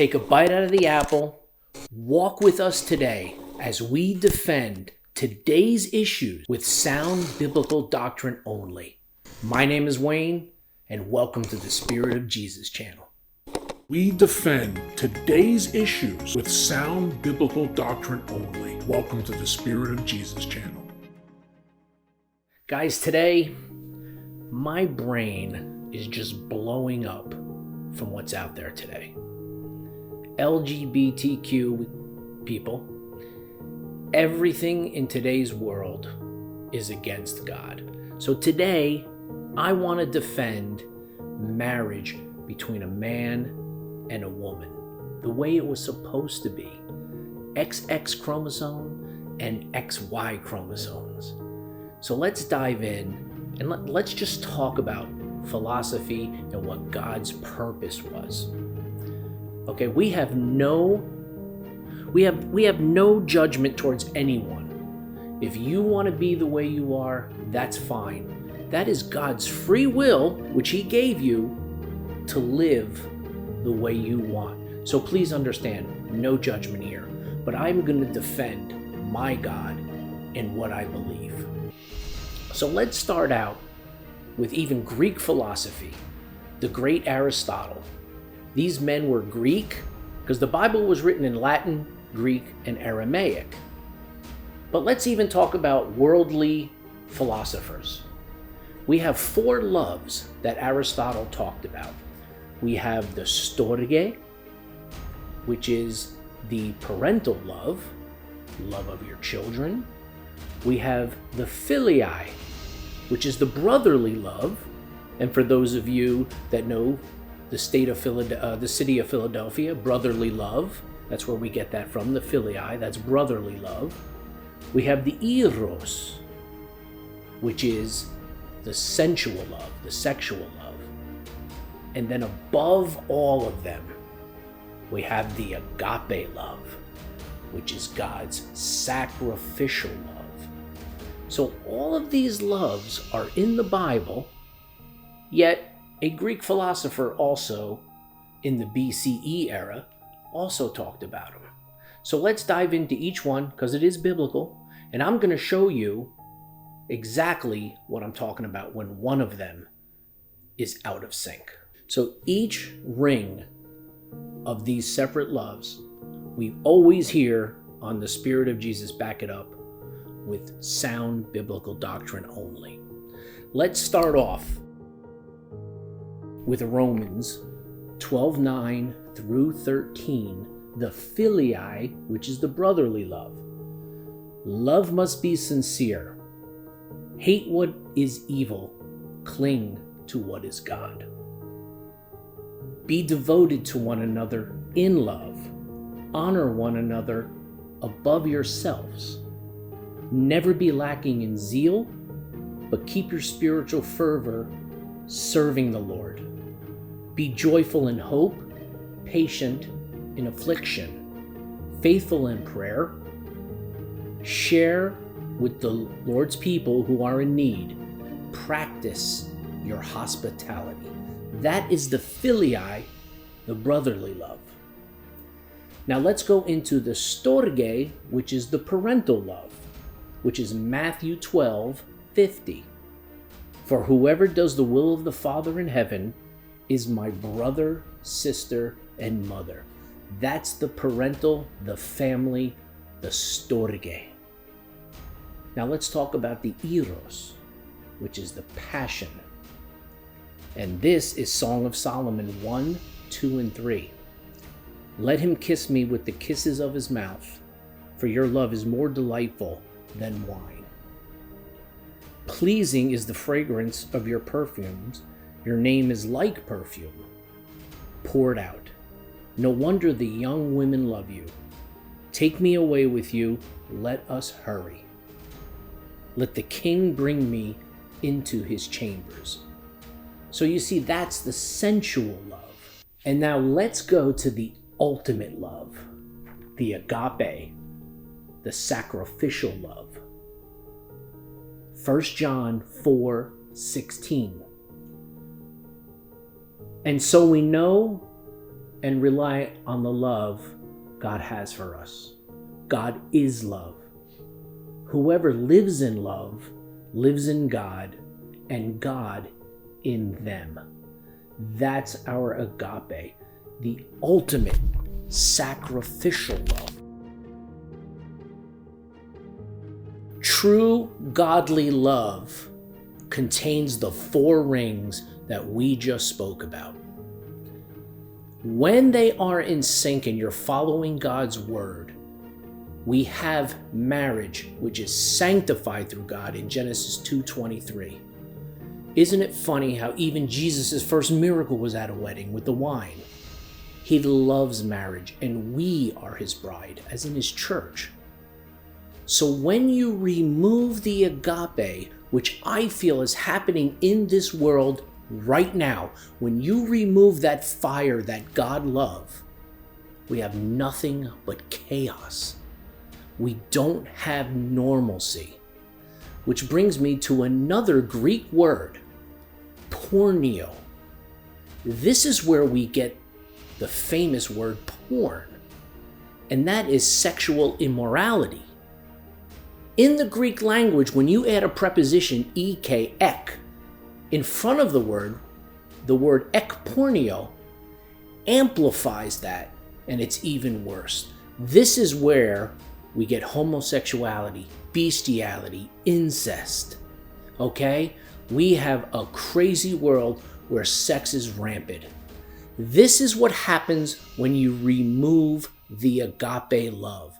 Take a bite out of the apple. Walk with us today as we defend today's issues with sound biblical doctrine only. My name is Wayne, and welcome to the Spirit of Jesus channel. We defend today's issues with sound biblical doctrine only. Welcome to the Spirit of Jesus channel. Guys, today, my brain is just blowing up from what's out there today. LGBTQ people, everything in today's world is against God. So today, I want to defend marriage between a man and a woman, the way it was supposed to be. XX chromosome and XY chromosomes. So let's dive in and let's just talk about philosophy and what God's purpose was. Okay, we have no judgment towards anyone. If you want to be the way you are, that's fine. That is God's free will, which He gave you to live the way you want. So please understand, no judgment here. But I'm going to defend my God and what I believe. So let's start out with even Greek philosophy, the great Aristotle. These men were Greek because the Bible was written in Latin, Greek, and Aramaic. But let's even talk about worldly philosophers. We have four loves that Aristotle talked about. We have the Storge, which is the parental love of your children. We have the Philia, which is the brotherly love. And for those of you that know the city of Philadelphia, brotherly love, that's where we get that from, the Philia, that's brotherly love. We have the Eros, which is the sensual love, the sexual love. And then above all of them, we have the Agape love, which is God's sacrificial love. So all of these loves are in the Bible, yet a Greek philosopher also in the BCE era also talked about them. So let's dive into each one because it is biblical, and I'm going to show you exactly what I'm talking about when one of them is out of sync. So each ring of these separate loves, we always hear on the Spirit of Jesus back it up with sound biblical doctrine only. Let's start off with Romans 12:9 through 13, the Philia, which is the brotherly love. Love must be sincere. Hate what is evil. Cling to what is God. Be devoted to one another in love. Honor one another above yourselves. Never be lacking in zeal, but keep your spiritual fervor serving the Lord. Be joyful in hope, patient in affliction, faithful in prayer. Share with the Lord's people who are in need. Practice your hospitality. That is the Philia, the brotherly love. Now let's go into the Storge, which is the parental love, which is Matthew 12:50. For whoever does the will of the Father in heaven is my brother, sister, and mother. That's the parental, the family, the Storge. Now let's talk about the Eros, which is the passion. And this is Song of Soloman 1, 2, and 3. Let him kiss me with the kisses of his mouth, for your love is more delightful than wine. Pleasing is the fragrance of your perfumes. Your name is like perfume, poured out. No wonder the young women love you. Take me away with you. Let us hurry. Let the king bring me into his chambers. So you see, that's the sensual love. And now let's go to the ultimate love, the agape, the sacrificial love. 1 John 4:16. And so we know and rely on the love God has for us. God is love. Whoever lives in love lives in God, and God in them. That's our agape, the ultimate sacrificial love. True godly love contains the 4 rings that we just spoke about. When they are in sync and you're following God's word, we have marriage, which is sanctified through God in Genesis 2:23. Isn't it funny how even Jesus' first miracle was at a wedding with the wine? He loves marriage, and we are his bride, as in his church. So when you remove the agape, which I feel is happening in this world right now, when you remove that fire that God loves, we have nothing but chaos. We don't have normalcy. Which brings me to another Greek word, porneo. This is where we get the famous word porn, and that is sexual immorality. In the Greek language, when you add a preposition ek in front of the word ekporneo amplifies that, and it's even worse. This is where we get homosexuality, bestiality, incest. Okay? We have a crazy world where sex is rampant. This is what happens when you remove the agape love.